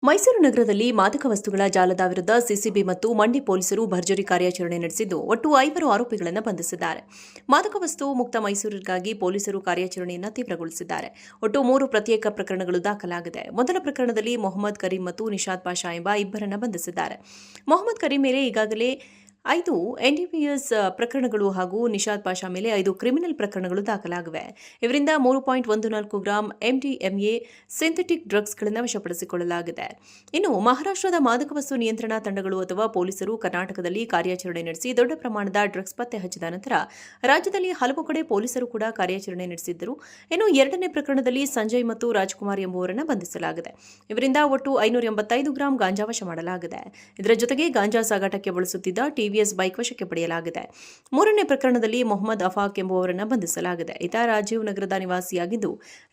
ಮೈಸೂರು ನಗರದಲ್ಲಿ ಮಾದಕ ವಸ್ತುಗಳ ಜಾಲದ ವಿರುದ್ಧ ಸಿಸಿಬಿ ಮತ್ತು ಮಂಡಿ ಪೊಲೀಸರು ಭರ್ಜರಿ ಕಾರ್ಯಾಚರಣೆ ನಡೆಸಿದ್ದು ಒಟ್ಟು 5 ಆರೋಪಿಗಳನ್ನು ಬಂಧಿಸಿದ್ದಾರೆ. ಮಾದಕ ವಸ್ತು ಮುಕ್ತ ಮೈಸೂರಿಗಾಗಿ ಪೊಲೀಸರು ಕಾರ್ಯಾಚರಣೆಯನ್ನು ತೀವ್ರಗೊಳಿಸಿದ್ದಾರೆ. ಒಟ್ಟು 3 ಪ್ರತ್ಯೇಕ ಪ್ರಕರಣಗಳು ದಾಖಲಾಗಿದೆ. ಮೊದಲ ಪ್ರಕರಣದಲ್ಲಿ ಮೊಹಮ್ಮದ್ ಕರೀಂ ಮತ್ತು ನಿಷಾದ್ ಪಾಷಾ ಎಂಬ ಇಬ್ಬರನ್ನು ಬಂಧಿಸಿದ್ದಾರೆ. ಮೊಹಮ್ಮದ್ ಕರೀಂ ಮೇಲೆ ಈಗಾಗಲೇ 5 ಎನ್ಡಿಪಿಎಸ್ ಪ್ರಕರಣಗಳು ಹಾಗೂ ನಿಷಾದ್ ಪಾಷಾ ಮೇಲೆ 5 ಕ್ರಿಮಿನಲ್ ಪ್ರಕರಣಗಳು ದಾಖಲಾಗಿವೆ. ಇವರಿಂದ 3.14 ಗ್ರಾಂ ಎಂಡಿಎಂಎ ಸಿಂಥೆಟಿಕ್ ಡ್ರಗ್ಸ್ಗಳನ್ನು ವಶಪಡಿಸಿಕೊಳ್ಳಲಾಗಿದೆ. ಇನ್ನು ಮಹಾರಾಷ್ಟ್ರದ ಮಾದಕ ವಸ್ತು ನಿಯಂತ್ರಣ ತಂಡಗಳು ಅಥವಾ ಪೊಲೀಸರು ಕರ್ನಾಟಕದಲ್ಲಿ ಕಾರ್ಯಾಚರಣೆ ನಡೆಸಿ ದೊಡ್ಡ ಪ್ರಮಾಣದ ಡ್ರಗ್ಸ್ ಪತ್ತೆ ಹಚ್ಚಿದ ನಂತರ ರಾಜ್ಯದಲ್ಲಿ ಹಲವು ಕಡೆ ಪೊಲೀಸರು ಕೂಡ ಕಾರ್ಯಾಚರಣೆ ನಡೆಸಿದ್ದರು. ಇನ್ನು ಎರಡನೇ ಪ್ರಕರಣದಲ್ಲಿ ಸಂಜಯ್ ಮತ್ತು ರಾಜ್ಕುಮಾರ್ ಎಂಬುವರನ್ನು ಬಂಧಿಸಲಾಗಿದೆ. ಇವರಿಂದ ಒಟ್ಟು 585 ಗ್ರಾಂ ಗಾಂಜಾ ವಶ ಮಾಡಲಾಗಿದೆ. ಇದರ ಜೊತೆಗೆ ಗಾಂಜಾ ಸಾಗಾಟಕ್ಕೆ ಬಳಸುತ್ತಿದ್ದ ಟಿವಿಎಸ್ ಬೈಕ್ ವಶಕ್ಕೆ ಪಡೆಯಲಾಗಿದೆ. ಮೂರನೇ ಪ್ರಕರಣದಲ್ಲಿ ಮೊಹಮ್ಮದ್ ಅಫಾಕ್ ಎಂಬುವರನ್ನು ಬಂಧಿಸಲಾಗಿದೆ. ಈತ ರಾಜೀವ್ ನಗರದ ನಿವಾಸಿಯಾಗಿದ್ದು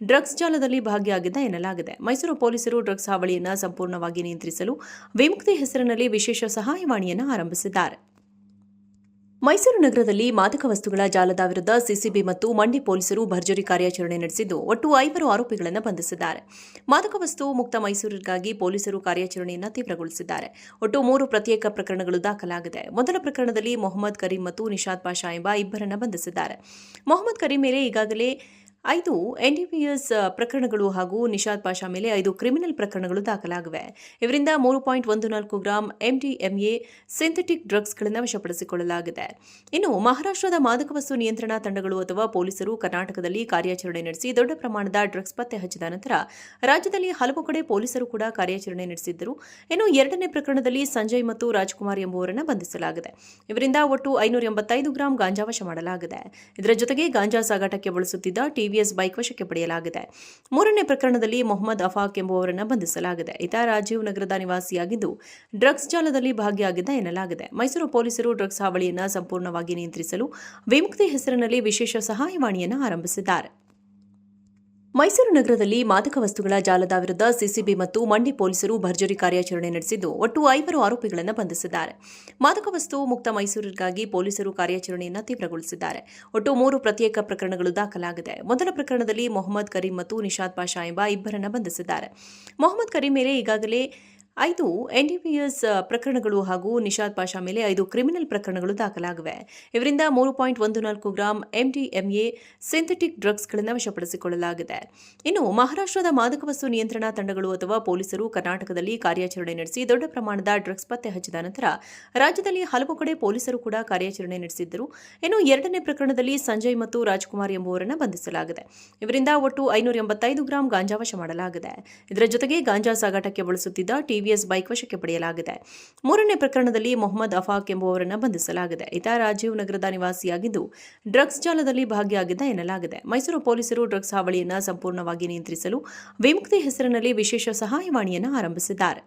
ಡ್ರಗ್ಸ್ ಜಾಲದಲ್ಲಿ ಭಾಗಿಯಾಗಿದ್ದ ಎನ್ನಲಾಗಿದೆ. ಮೈಸೂರು ಪೊಲೀಸರು ಡ್ರಗ್ಸ್ ಹಾವಳಿಯನ್ನು ಸಂಪೂರ್ಣವಾಗಿ ನಿಯಂತ್ರಿಸಲು ವಿಮುಕ್ತಿ ಹೆಸರಿನಲ್ಲಿ ವಿಶೇಷ ಸಹಾಯವಾಣಿಯನ್ನು ಆರಂಭಿಸಿದ್ದಾರೆ. ಮೈಸೂರು ನಗರದಲ್ಲಿ ಮಾದಕ ವಸ್ತುಗಳ ಜಾಲದ ವಿರುದ್ಧ ಸಿಸಿಬಿ ಮತ್ತು ಮಂಡಿ ಪೊಲೀಸರು ಭರ್ಜರಿ ಕಾರ್ಯಾಚರಣೆ ನಡೆಸಿದ್ದು ಒಟ್ಟು 5 ಆರೋಪಿಗಳನ್ನು ಬಂಧಿಸಿದ್ದಾರೆ. ಮಾದಕ ವಸ್ತು ಮುಕ್ತ ಮೈಸೂರಿಗಾಗಿ ಪೊಲೀಸರು ಕಾರ್ಯಾಚರಣೆಯನ್ನು ತೀವ್ರಗೊಳಿಸಿದ್ದಾರೆ. ಒಟ್ಟು 3 ಪ್ರತ್ಯೇಕ ಪ್ರಕರಣಗಳು ದಾಖಲಾಗಿದೆ. ಮೊದಲ ಪ್ರಕರಣದಲ್ಲಿ ಮೊಹಮ್ಮದ್ ಕರೀಂ ಮತ್ತು ನಿಷಾದ್ ಪಾಷಾ ಎಂಬ ಇಬ್ಬರನ್ನು ಬಂಧಿಸಿದ್ದಾರೆ. ಮೊಹಮ್ಮದ್ ಕರೀಂ ಮೇಲೆ ಈಗಾಗಲೇ 5 ಎನ್ಡಿಪಿಎಸ್ ಪ್ರಕರಣಗಳು ಹಾಗೂ ನಿಷಾದ್ ಪಾಷಾ ಮೇಲೆ 5 ಕ್ರಿಮಿನಲ್ ಪ್ರಕರಣಗಳು ದಾಖಲಾಗಿವೆ. ಇವರಿಂದ 3.14 ಗ್ರಾಂ ಎಂಡಿಎಂಎ ಸಿಂಥೆಟಿಕ್ ಡ್ರಗ್ಸ್ಗಳನ್ನು ವಶಪಡಿಸಿಕೊಳ್ಳಲಾಗಿದೆ. ಇನ್ನು ಮಹಾರಾಷ್ಟ್ರದ ಮಾದಕ ವಸ್ತು ನಿಯಂತ್ರಣ ತಂಡಗಳು ಅಥವಾ ಪೊಲೀಸರು ಕರ್ನಾಟಕದಲ್ಲಿ ಕಾರ್ಯಾಚರಣೆ ನಡೆಸಿ ದೊಡ್ಡ ಪ್ರಮಾಣದ ಡ್ರಗ್ಸ್ ಪತ್ತೆ ಹಚ್ಚಿದ ನಂತರ ರಾಜ್ಯದಲ್ಲಿ ಹಲವು ಕಡೆ ಪೊಲೀಸರು ಕೂಡ ಕಾರ್ಯಾಚರಣೆ ನಡೆಸಿದ್ದರು. ಇನ್ನು ಎರಡನೇ ಪ್ರಕರಣದಲ್ಲಿ ಸಂಜಯ್ ಮತ್ತು ರಾಜ್ಕುಮಾರ್ ಎಂಬುವರನ್ನು ಬಂಧಿಸಲಾಗಿದೆ. ಇವರಿಂದ ಒಟ್ಟು 585 ಗ್ರಾಂ ಗಾಂಜಾ ವಶ ಮಾಡಲಾಗಿದೆ. ಇದರ ಜೊತೆಗೆ ಗಾಂಜಾ ಸಾಗಾಟಕ್ಕೆ ಬಳಸುತ್ತಿದ್ದ ಟಿವಿಎಸ್ ಬೈಕ್ ವಶಕ್ಕೆ ಪಡೆಯಲಾಗಿದೆ. ಮೂರನೇ ಪ್ರಕರಣದಲ್ಲಿ ಮೊಹಮ್ಮದ್ ಅಫಾಕ್ ಎಂಬುವರನ್ನು ಬಂಧಿಸಲಾಗಿದೆ. ಈತ ರಾಜೀವ್ ನಗರದ ನಿವಾಸಿಯಾಗಿದ್ದು ಡ್ರಗ್ಸ್ ಜಾಲದಲ್ಲಿ ಭಾಗಿಯಾಗಿದ್ದ ಎನ್ನಲಾಗಿದೆ. ಮೈಸೂರು ಪೊಲೀಸರು ಡ್ರಗ್ಸ್ ಹಾವಳಿಯನ್ನು ಸಂಪೂರ್ಣವಾಗಿ ನಿಯಂತ್ರಿಸಲು ವಿಮುಕ್ತಿ ಹೆಸರಿನಲ್ಲಿ ವಿಶೇಷ ಸಹಾಯವಾಣಿಯನ್ನು ಆರಂಭಿಸಿದ್ದಾರೆ. ಮೈಸೂರು ನಗರದಲ್ಲಿ ಮಾದಕ ವಸ್ತುಗಳ ಜಾಲದ ವಿರುದ್ಧ ಸಿಸಿಬಿ ಮತ್ತು ಮಂಡಿ ಪೊಲೀಸರು ಭರ್ಜರಿ ಕಾರ್ಯಾಚರಣೆ ನಡೆಸಿದ್ದು ಒಟ್ಟು 5 ಆರೋಪಿಗಳನ್ನು ಬಂಧಿಸಿದ್ದಾರೆ. ಮಾದಕ ವಸ್ತು ಮುಕ್ತ ಮೈಸೂರಿಗಾಗಿ ಪೊಲೀಸರು ಕಾರ್ಯಾಚರಣೆಯನ್ನು ತೀವ್ರಗೊಳಿಸಿದ್ದಾರೆ. ಒಟ್ಟು 3 ಪ್ರತ್ಯೇಕ ಪ್ರಕರಣಗಳು ದಾಖಲಾಗಿದೆ. ಮೊದಲ ಪ್ರಕರಣದಲ್ಲಿ ಮೊಹಮ್ಮದ್ ಕರೀಂ ಮತ್ತು ನಿಷಾದ್ ಪಾಷಾ ಎಂಬ ಇಬ್ಬರನ್ನು ಬಂಧಿಸಿದ್ದಾರೆ. ಮೊಹಮ್ಮದ್ ಕರೀಂ ಮೇಲೆ ಈಗಾಗಲೇ 5 ಎನ್ಡಿಪಿಎಸ್ ಪ್ರಕರಣಗಳು ಹಾಗೂ ನಿಷಾದ್ ಪಾಷಾ ಮೇಲೆ 5 ಕ್ರಿಮಿನಲ್ ಪ್ರಕರಣಗಳು ದಾಖಲಾಗಿವೆ. ಇವರಿಂದ 3.14 ಗ್ರಾಂ ಎಂಡಿಎಂಎ ಸಿಂಥೆಟಿಕ್ ಡ್ರಗ್ಸ್ಗಳನ್ನು ವಶಪಡಿಸಿಕೊಳ್ಳಲಾಗಿದೆ. ಇನ್ನು ಮಹಾರಾಷ್ಟ್ರದ ಮಾದಕ ವಸ್ತು ನಿಯಂತ್ರಣ ತಂಡಗಳು ಅಥವಾ ಪೊಲೀಸರು ಕರ್ನಾಟಕದಲ್ಲಿ ಕಾರ್ಯಾಚರಣೆ ನಡೆಸಿ ದೊಡ್ಡ ಪ್ರಮಾಣದ ಡ್ರಗ್ಸ್ ಪತ್ತೆ ಹಚ್ಚಿದ ನಂತರ ರಾಜ್ಯದಲ್ಲಿ ಹಲವು ಕಡೆ ಪೊಲೀಸರು ಕೂಡ ಕಾರ್ಯಾಚರಣೆ ನಡೆಸಿದ್ದರು. ಇನ್ನು ಎರಡನೇ ಪ್ರಕರಣದಲ್ಲಿ ಸಂಜಯ್ ಮತ್ತು ರಾಜ್ಕುಮಾರ್ ಎಂಬುವರನ್ನು ಬಂಧಿಸಲಾಗಿದೆ. ಇವರಿಂದ ಒಟ್ಟು 585 ಗ್ರಾಂ ಗಾಂಜಾ ವಶ ಮಾಡಲಾಗಿದೆ. ಇದರ ಜೊತೆಗೆ ಗಾಂಜಾ ಸಾಗಾಟಕ್ಕೆ ಬಳಸುತ್ತಿದ್ದ ಟಿವಿಎಸ್ ಬೈಕ್ ವಶಕ್ಕೆ ಪಡೆಯಲಾಗಿದೆ. ಮೂರನೇ ಪ್ರಕರಣದಲ್ಲಿ ಮೊಹಮ್ಮದ್ ಅಫಾಕ್ ಎಂಬುವರನ್ನು ಬಂಧಿಸಲಾಗಿದೆ. ಈತ ರಾಜೀವ್ ನಗರದ ನಿವಾಸಿಯಾಗಿದ್ದು ಡ್ರಗ್ಸ್ ಜಾಲದಲ್ಲಿ ಭಾಗಿಯಾಗಿದ್ದ ಎನ್ನಲಾಗಿದೆ. ಮೈಸೂರು ಪೊಲೀಸರು ಡ್ರಗ್ಸ್ ಹಾವಳಿಯನ್ನು ಸಂಪೂರ್ಣವಾಗಿ ನಿಯಂತ್ರಿಸಲು ವಿಮುಕ್ತಿ ಹೆಸರಿನಲ್ಲಿ ವಿಶೇಷ ಸಹಾಯವಾಣಿಯನ್ನು ಆರಂಭಿಸಿದ್ದಾರೆ.